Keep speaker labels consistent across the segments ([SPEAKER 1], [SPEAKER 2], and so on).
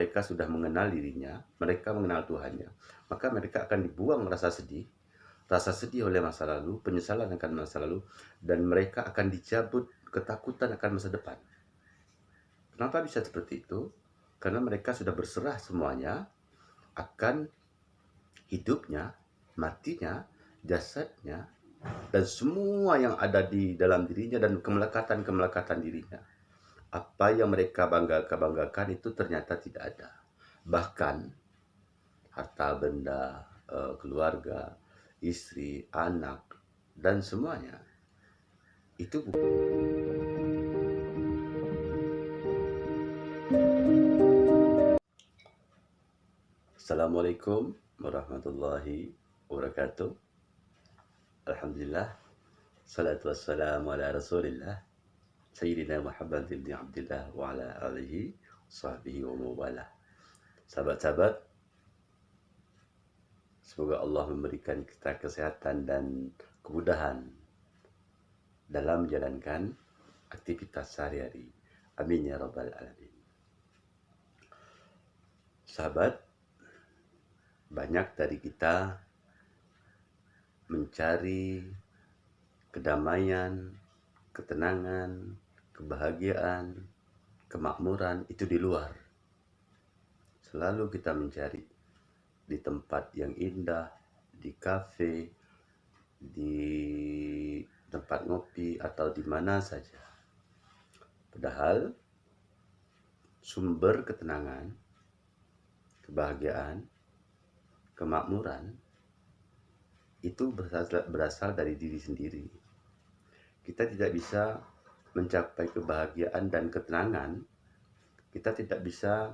[SPEAKER 1] mereka sudah mengenal dirinya, mereka mengenal Tuhannya, maka mereka akan dibuang rasa sedih oleh masa lalu, penyesalan akan masa lalu, dan mereka akan dicabut ketakutan akan masa depan. Kenapa bisa seperti itu? Karena mereka sudah berserah semuanya akan hidupnya, matinya, jasadnya, dan semua yang ada di dalam dirinya dan kemelekatan-kemelekatan dirinya. Apa yang mereka banggakan itu ternyata tidak ada. Bahkan harta benda, keluarga, istri, anak, dan semuanya itu Assalamualaikum warahmatullahi wabarakatuh. Alhamdulillah, salatu wassalamu ala rasulillah, Sayyidina Muhammad ibn Abdullah wa ala alihi sahbihi wa mawalah. Sahabat-sahabat, semoga Allah memberikan kita kesehatan dan kemudahan dalam menjalankan aktivitas sehari-hari. Amin ya rabbal alamin. Sahabat, banyak dari kita mencari kedamaian, ketenangan, kebahagiaan, kemakmuran itu di luar. Selalu kita mencari di tempat yang indah, di kafe, di tempat ngopi, atau di mana saja. Padahal sumber ketenangan, kebahagiaan, kemakmuran itu berasal dari diri sendiri. Kita tidak bisa mencapai kebahagiaan dan ketenangan, kita tidak bisa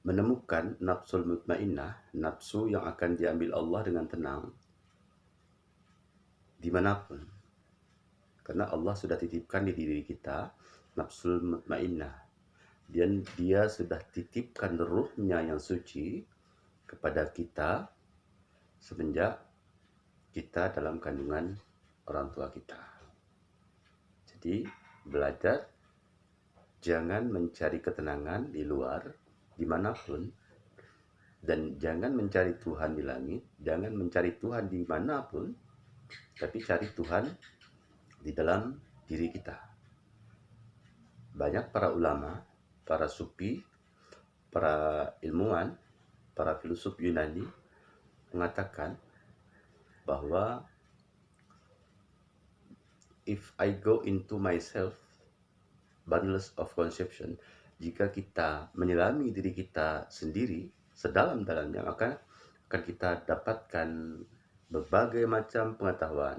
[SPEAKER 1] menemukan nafsul mutmainnah, nafsu yang akan diambil Allah dengan tenang dimanapun. Karena Allah sudah titipkan di diri kita nafsul mutmainnah. Dan dia sudah titipkan ruhnya yang suci kepada kita semenjak kita dalam kandungan orang tua kita. Jadi belajar jangan mencari ketenangan di luar, dimanapun, dan jangan mencari Tuhan di langit, jangan mencari Tuhan dimanapun, tapi cari Tuhan di dalam diri kita. Banyak para ulama, para sufi, para ilmuwan, para filsuf Yunani mengatakan bahwa if I go into myself, boundless of conception, jika kita menyelami diri kita sendiri sedalam-dalamnya, maka akan kita dapatkan berbagai macam pengetahuan.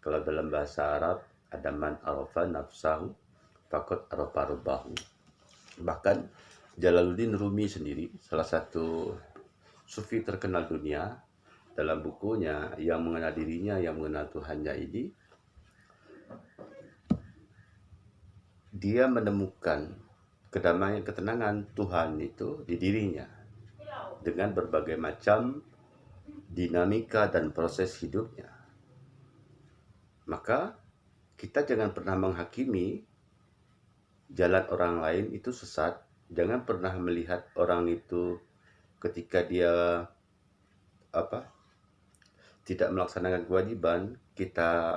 [SPEAKER 1] Kalau dalam bahasa Arab ada man arafa nafsahu faqad arafa rabbahu. Bahkan Jalaluddin Rumi sendiri, salah satu sufi terkenal dunia, dalam bukunya yang mengenal dirinya, yang mengenal Tuhannya ini, dia menemukan kedamaian, ketenangan Tuhan itu di dirinya dengan berbagai macam dinamika dan proses hidupnya. Maka kita jangan pernah menghakimi jalan orang lain itu sesat. Jangan pernah melihat orang itu ketika dia tidak melaksanakan kewajiban, kita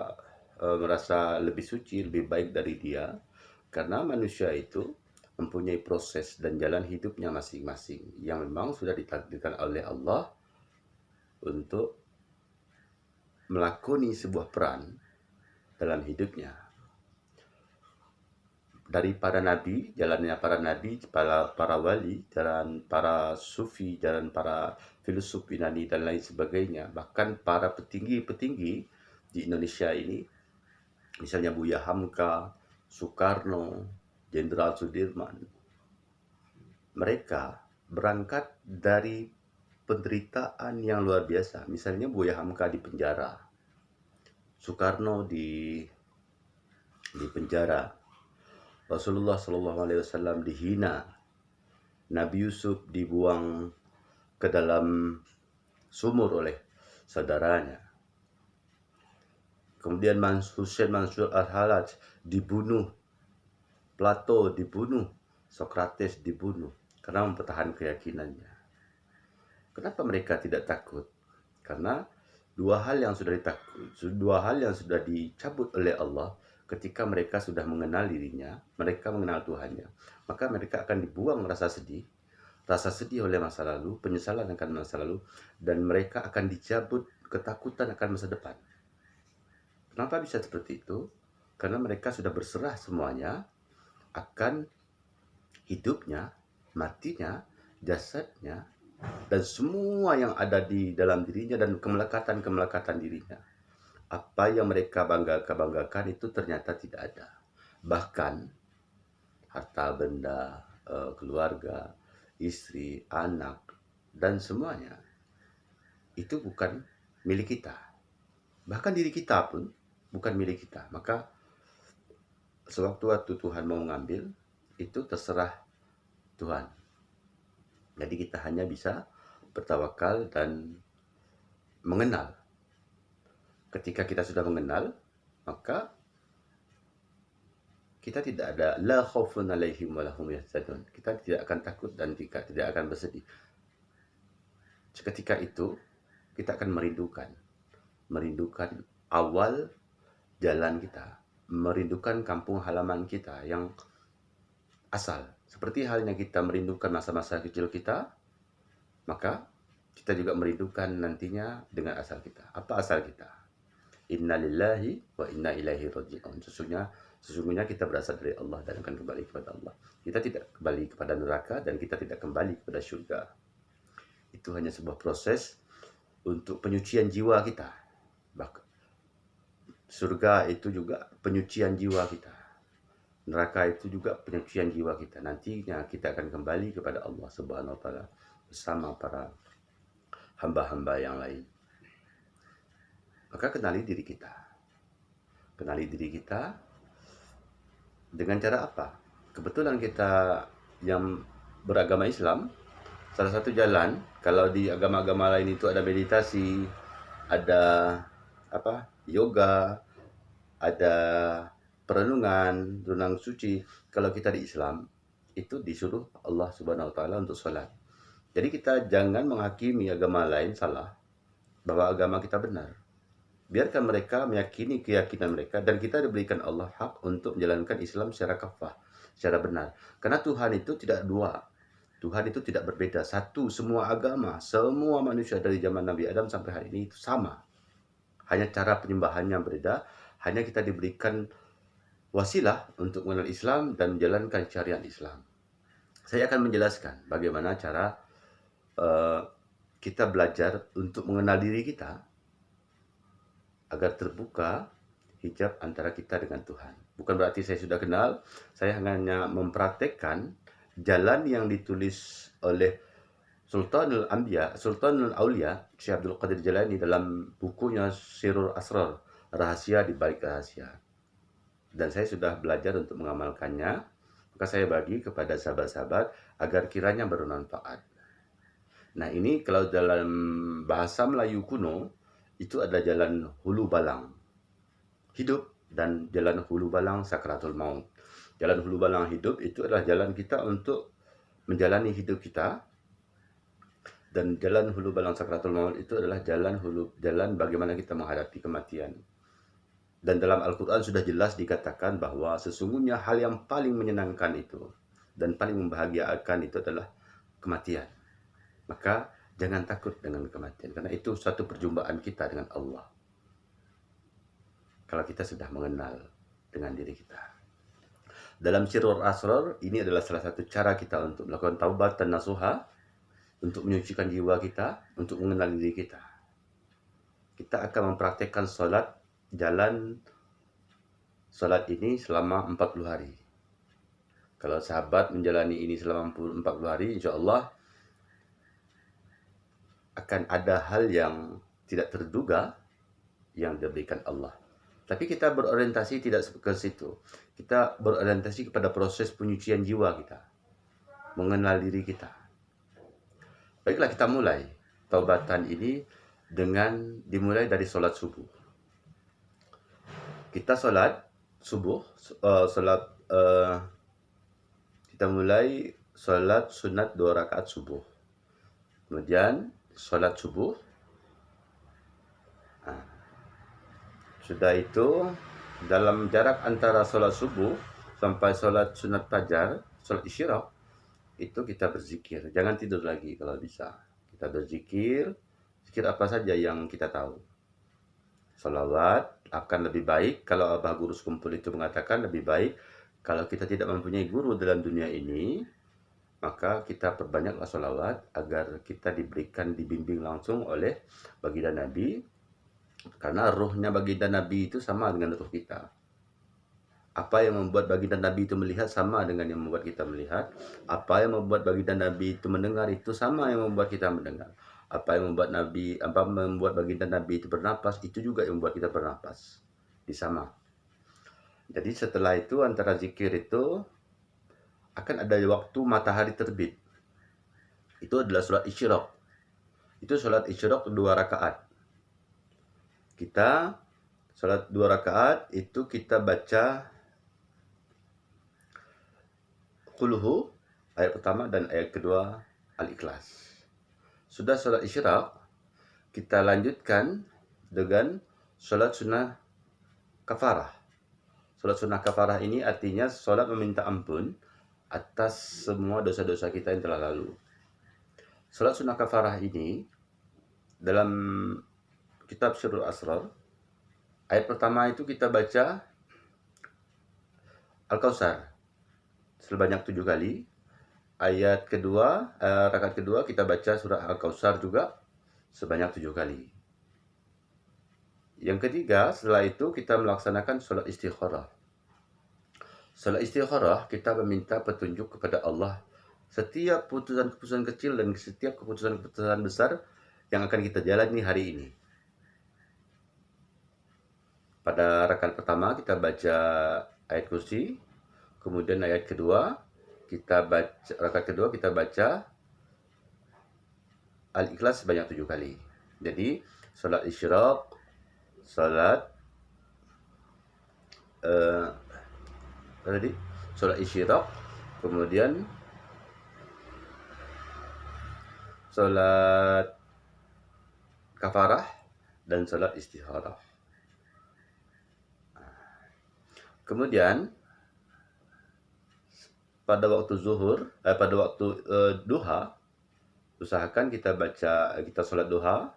[SPEAKER 1] merasa lebih suci, lebih baik dari dia. Karena manusia itu mempunyai proses dan jalan hidupnya masing-masing yang memang sudah ditakdirkan oleh Allah untuk melakoni sebuah peran dalam hidupnya. Dari para nabi, jalannya para nabi, para wali, jalan para sufi, jalan para filsuf Yunani dan lain sebagainya. Bahkan para petinggi-petinggi di Indonesia ini, misalnya Buya Hamka, Soekarno, Jenderal Sudirman, mereka berangkat dari penderitaan yang luar biasa. Misalnya Buya Hamka di penjara, Soekarno di penjara, Rasulullah SAW dihina, Nabi Yusuf dibuang ke dalam sumur oleh saudaranya. Kemudian Hussein Mansur Al-Hallaj dibunuh, Plato dibunuh Sokrates dibunuh karena mempertahankan keyakinannya. Kenapa mereka tidak takut? Karena dua hal yang sudah dicabut oleh Allah ketika mereka sudah mengenal dirinya, mereka mengenal Tuhannya. Maka mereka akan dibuang rasa sedih oleh masa lalu, penyesalan akan masa lalu, dan mereka akan dicabut ketakutan akan masa depan. Kenapa bisa seperti itu? Karena mereka sudah berserah semuanya akan hidupnya, matinya, jasadnya, dan semua yang ada di dalam dirinya dan kemelekatan dirinya. Apa yang mereka banggakan itu ternyata tidak ada. Bahkan harta benda, keluarga, istri, anak, dan semuanya itu bukan milik kita. Bahkan diri kita pun bukan milik kita. Maka sewaktu-waktu Tuhan mau mengambil, itu terserah Tuhan. Jadi kita hanya bisa bertawakal dan mengenal. Ketika kita sudah mengenal, maka kita tidak ada la khaufun alaihim wa lahum yahzanun. Kita tidak akan takut dan tidak akan bersedih. Seketika itu kita akan merindukan awal jalan kita, merindukan kampung halaman kita yang asal. Seperti halnya kita merindukan masa-masa kecil kita, maka kita juga merindukan nantinya dengan asal kita. Apa asal kita? Inna lillahi wa inna ilaihi raji'un. Sesungguhnya kita berasal dari Allah dan akan kembali kepada Allah. Kita tidak kembali kepada neraka dan kita tidak kembali kepada surga. Itu hanya sebuah proses untuk penyucian jiwa kita. Surga itu juga penyucian jiwa kita. Neraka itu juga penyucian jiwa kita. Nantinya kita akan kembali kepada Allah Subhanahu wa taala bersama para hamba-hamba yang lain. Maka kenali diri kita. Kenali diri kita dengan cara apa? Kebetulan kita yang beragama Islam, salah satu jalan, kalau di agama-agama lain itu ada meditasi, ada yoga, ada perenungan, renang suci. Kalau kita di Islam, itu disuruh Allah Subhanahu wa taala untuk sholat. Jadi kita jangan menghakimi agama lain salah, bahwa agama kita benar. Biarkan mereka meyakini keyakinan mereka, dan kita diberikan Allah hak untuk menjalankan Islam secara kafah, secara benar. Karena Tuhan itu tidak dua. Tuhan itu tidak berbeda. Satu, semua agama, semua manusia dari zaman Nabi Adam sampai hari ini itu sama. Hanya cara penyembahannya berbeda, hanya kita diberikan wasilah untuk mengenal Islam dan menjalankan syariat Islam. Saya akan menjelaskan bagaimana cara kita belajar untuk mengenal diri kita agar terbuka hijab antara kita dengan Tuhan. Bukan berarti saya sudah kenal, saya hanya mempraktekkan jalan yang ditulis oleh Sultanul Aulia, Syekh Abdul Qadir Jailani dalam bukunya Sirrul Asrar, rahasia di balik rahasia. Dan saya sudah belajar untuk mengamalkannya, maka saya bagi kepada sahabat-sahabat agar kiranya bermanfaat. Nah, ini kalau dalam bahasa Melayu kuno, itu ada jalan hulu balang hidup dan jalan hulu balang sakratul maut. Jalan hulu balang hidup itu adalah jalan kita untuk menjalani hidup kita, dan jalan hulu balang sakratul maut itu adalah jalan bagaimana kita menghadapi kematian. Dan dalam Al-Quran sudah jelas dikatakan bahwa sesungguhnya hal yang paling menyenangkan itu dan paling membahagiakan itu adalah kematian. Maka jangan takut dengan kematian, karena itu suatu perjumpaan kita dengan Allah. Kalau kita sudah mengenal dengan diri kita. Dalam Sirrul Asrar, ini adalah salah satu cara kita untuk melakukan taubat dan nasuha, untuk menyucikan jiwa kita, untuk mengenal diri kita. Kita akan mempraktekkan jalan solat ini selama 40 hari. Kalau sahabat menjalani ini selama 40 hari, insya Allah akan ada hal yang tidak terduga yang diberikan Allah. Tapi kita berorientasi tidak ke situ. Kita berorientasi kepada proses penyucian jiwa kita, mengenal diri kita. Baiklah, kita mulai taubatan ini dengan dimulai dari solat subuh. Kita solat subuh, kita mulai sholat sunat 2 rakaat subuh. Kemudian sholat subuh. Nah, sudah itu dalam jarak antara sholat subuh sampai sholat sunat fajar, sholat isyraq, itu kita berzikir. Jangan tidur lagi kalau bisa. Kita berzikir, zikir apa saja yang kita tahu. Salawat akan lebih baik kalau Abah Guru Sekumpul itu mengatakan lebih baik kalau kita tidak mempunyai guru dalam dunia ini, maka kita perbanyaklah salawat agar kita dibimbing langsung oleh baginda Nabi, karena ruhnya baginda Nabi itu sama dengan ruh kita. Apa yang membuat baginda Nabi itu melihat sama dengan yang membuat kita melihat. Apa yang membuat baginda Nabi itu mendengar itu sama yang membuat kita mendengar. Apa yang membuat baginda Nabi itu bernapas, itu juga yang membuat kita bernapas. Sama. Jadi setelah itu antara zikir itu akan ada waktu matahari terbit. Itu adalah sholat isyraq. Itu sholat isyraq 2 rakaat. Kita sholat 2 rakaat itu kita baca Qulhu ayat pertama dan ayat kedua Al-Ikhlas. Sudah sholat isyraq, kita lanjutkan dengan sholat sunnah kafarah. Sholat sunnah kafarah ini artinya sholat meminta ampun atas semua dosa-dosa kita yang telah lalu. Sholat sunnah kafarah ini dalam kitab Sirrul Asrar, ayat pertama itu kita baca Al-Kautsar sebanyak 7 kali. Ayat kedua, rakaat kedua kita baca surah Al-Kautsar juga sebanyak 7 kali. Yang ketiga, setelah itu kita melaksanakan sholat istikharah. Sholat istikharah kita meminta petunjuk kepada Allah setiap keputusan-keputusan kecil dan setiap keputusan-keputusan besar yang akan kita jalani hari ini. Pada rakaat pertama kita baca ayat kursi, kemudian ayat kedua rakaat kedua kita baca Al-Ikhlas sebanyak 7 kali. Jadi sholat isyraq, sholat isyraq, kemudian sholat kafarah dan sholat istikharah. Kemudian pada waktu zuhur, pada waktu duha, usahakan kita sholat duha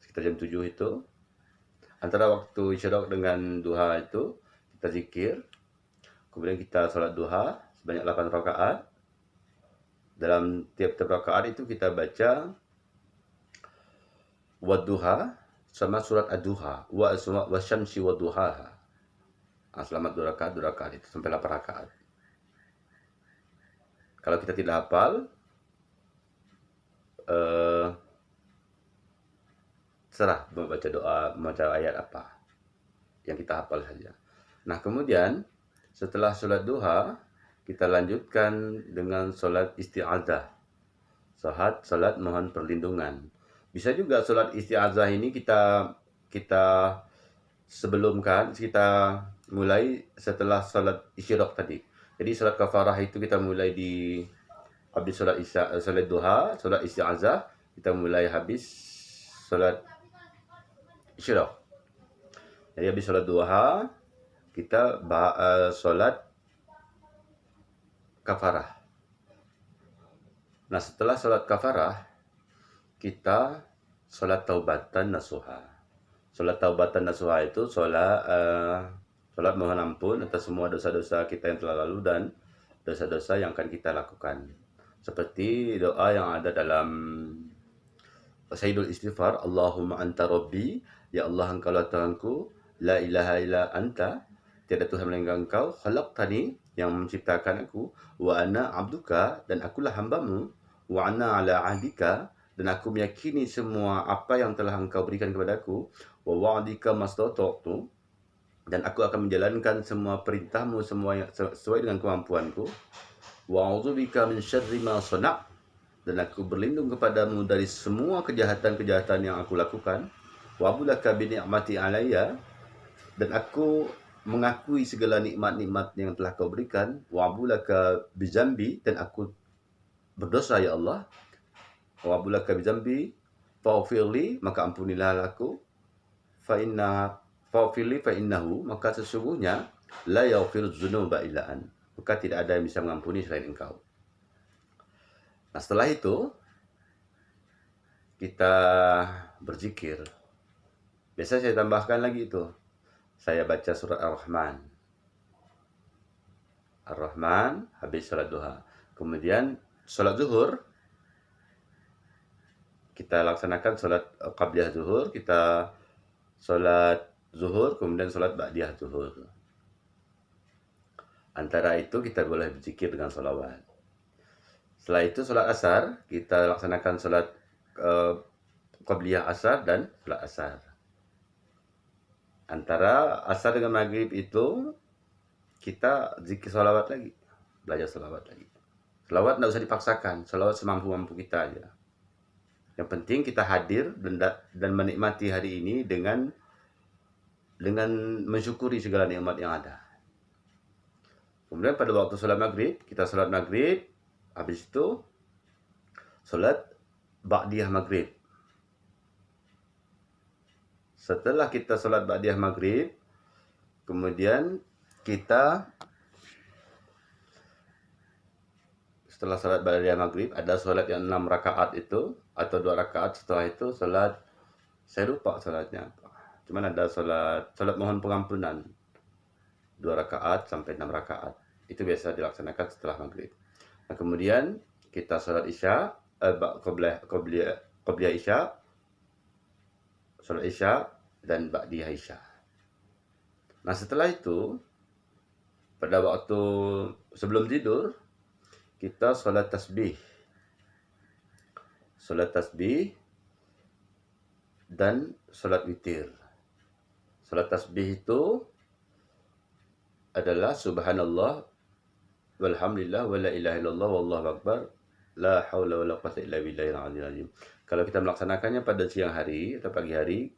[SPEAKER 1] sekitar jam 7 itu. Antara waktu isyraq dengan duha itu kita zikir. Kemudian kita sholat duha sebanyak 8 rakaat. Dalam tiap-tiap rakaat itu kita baca wadduha sama surat ad-duha wa syamsi wadduhaha. Selamat 2 rakaat itu sampai 8 rakaat. Kalau kita tidak hafal, serah membaca doa, membaca ayat apa yang kita hafal saja. Nah, kemudian setelah sholat duha, kita lanjutkan dengan sholat isti'adzah. Sholat mohon perlindungan. Bisa juga sholat isti'adzah ini kita mulai setelah sholat isyraq tadi. Jadi sholat kafarah itu kita mulai habis sholat duha, sholat isti'adzah, kita mulai habis sholat isyraq. Jadi habis sholat duha, kita sholat kafarah. Nah, setelah sholat kafarah, kita sholat taubatan nasuha. Sholat taubatan nasuha itu sholat mohon ampun atas semua dosa-dosa kita yang telah lalu dan dosa-dosa yang akan kita lakukan. Seperti doa yang ada dalam Sayyidul Istighfar, Allahumma anta rabbi, ya Allah engkaulah Tuhanku, la ilaha illa anta, tiada Tuhan melainkan engkau, khalaqtani, yang menciptakan aku, wa ana abduka, dan akulah hambamu, wa ana ala ahdika, dan aku meyakini semua apa yang telah engkau berikan kepadaku, wa wa'dika mastata'tu, dan aku akan menjalankan semua perintahmu semua yang sesuai dengan kemampuanku. Wa a'udzubika min syarri ma sana', dan aku berlindung kepadamu dari semua kejahatan-kejahatan yang aku lakukan. Wa abulaka bi ni'mati alayya, dan aku mengakui segala nikmat-nikmat yang telah kau berikan, wa'bulaka bizambi, dan aku berdosa ya Allah, wa'bulaka bizambi faghfirli, maka ampunilah aku, fa inna faghfirli fa innahu, maka sesungguhnya la yaghfiru dzunuba illa an, maka tidak ada yang bisa mengampuni selain engkau. Nah, setelah itu kita berzikir. Biasa saya tambahkan lagi itu. Saya baca surat Ar-Rahman. Ar-Rahman habis salat duha. Kemudian salat zuhur kita laksanakan salat qabliyah zuhur, kita salat zuhur kemudian salat ba'diyah zuhur. Antara itu kita boleh berzikir dengan salawat. Setelah itu salat asar, kita laksanakan salat qabliyah asar dan salat asar. Antara asar dengan maghrib itu kita zikir salawat lagi, belajar salawat lagi. Salawat tidak usah dipaksakan, salawat semampu-mampu kita aja. Yang penting kita hadir dan menikmati hari ini dengan mensyukuri segala nikmat yang ada. Kemudian pada waktu salat maghrib, kita salat maghrib, habis itu salat ba'diyah maghrib. Setelah kita salat ba'diyah maghrib, kemudian kita setelah salat ba'diyah maghrib ada salat yang 6 rakaat itu, atau 2 rakaat. Setelah itu salat, saya lupa salatnya apa, cuman ada salat mohon pengampunan 2 rakaat sampai 6 rakaat. Itu biasa dilaksanakan setelah maghrib. Nah, kemudian kita salat isya, qabliyah isya, salat isya dan ba'diyah isya. Nah, setelah itu pada waktu sebelum tidur kita salat tasbih. Salat tasbih dan salat witir. Salat tasbih itu adalah subhanallah walhamdulillah wala ilaha illallah wallahu akbar la haula wala quwwata illa billahil aliyyil azim. Kalau kita melaksanakannya pada siang hari atau pagi hari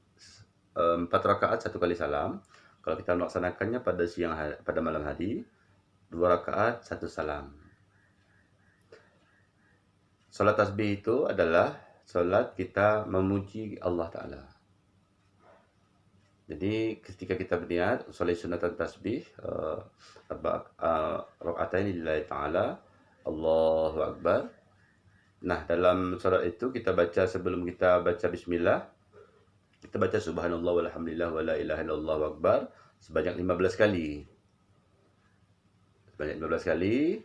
[SPEAKER 1] 4 rakaat 1 kali salam. Kalau kita melaksanakannya pada siang hari, pada malam hari 2 rakaat 1 salam. Salat tasbih itu adalah salat kita memuji Allah Ta'ala. Jadi ketika kita berniat salat sunatan tasbih rakaatain lillahi ta'ala, Allahu Akbar. Nah, dalam salat itu kita baca, sebelum kita baca bismillah, kita baca subhanallah walhamdulillah wala ilaha illallah akbar sebanyak 15 kali. Sebanyak 15 kali.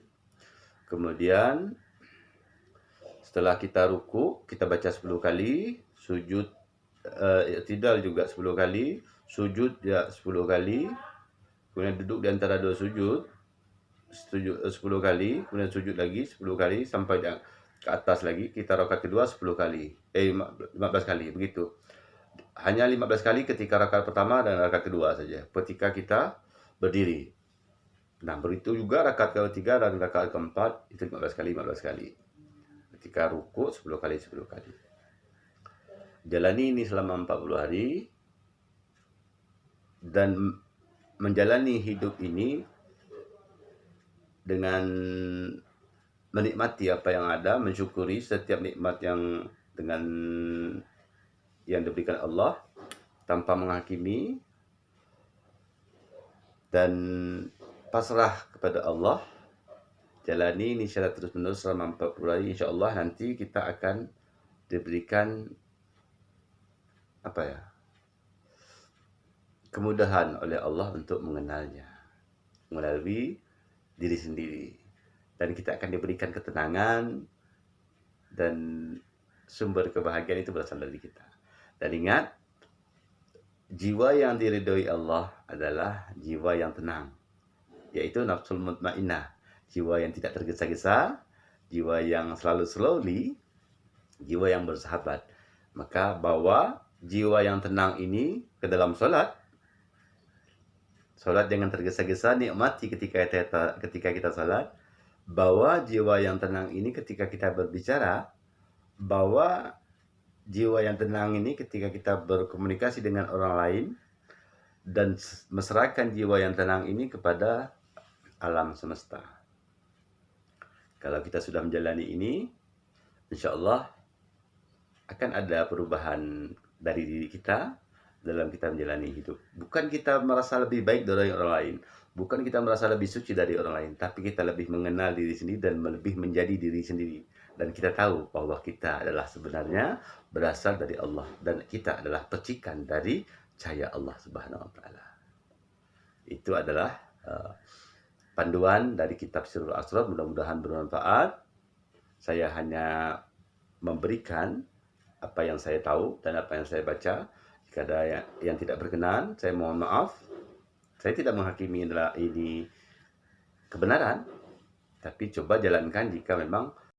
[SPEAKER 1] Kemudian setelah kita ruku, kita baca 10 kali, sujud i'tidal juga 10 kali, sujud ya 10 kali, kemudian duduk di antara dua sujud 10 kali, kemudian sujud lagi 10 kali sampai ke atas lagi, kita rakaat kedua 10 kali. 15 kali begitu. Hanya 15 kali ketika rakaat pertama dan rakaat kedua saja, ketika kita berdiri. Nah, begitu juga rakaat ketiga dan rakaat keempat itu 15 kali 15 kali. Ketika ruku 10 kali 10 kali. Jalani ini selama 40 hari dan menjalani hidup ini dengan menikmati apa yang ada, mensyukuri setiap nikmat yang diberikan Allah tanpa menghakimi, dan pasrah kepada Allah. Jalani ini secara terus-menerus selama 40 hari. InsyaAllah nanti kita akan diberikan kemudahan oleh Allah untuk mengenalnya melalui diri sendiri, dan kita akan diberikan ketenangan dan sumber kebahagiaan itu berasal dari kita. Dan ingat, jiwa yang diridhoi Allah adalah jiwa yang tenang, yaitu nafsul mutmainnah, jiwa yang tidak tergesa-gesa, jiwa yang selalu slowly, jiwa yang bersahabat. Maka bawa jiwa yang tenang ini ke dalam sholat. Sholat jangan tergesa-gesa, nikmati ketika kita sholat. Bawa jiwa yang tenang ini ketika kita berbicara. Bawa jiwa yang tenang ini ketika kita berkomunikasi dengan orang lain. dan meserahkan jiwa yang tenang ini kepada alam semesta. Kalau kita sudah menjalani ini, insya Allah akan ada perubahan dari diri kita dalam kita menjalani hidup. Bukan kita merasa lebih baik dari orang lain, bukan kita merasa lebih suci dari orang lain, tapi kita lebih mengenal diri sendiri dan lebih menjadi diri sendiri. Dan kita tahu bahwa kita adalah sebenarnya berasal dari Allah dan kita adalah percikan dari cahaya Allah Subhanahu wa taala. Itu adalah panduan dari kitab Sirrul Asrar, mudah-mudahan bermanfaat. Saya hanya memberikan apa yang saya tahu dan apa yang saya baca. Jika ada yang tidak berkenan, saya mohon maaf. Saya tidak menghakimi ini kebenaran, tapi coba jalankan jika memang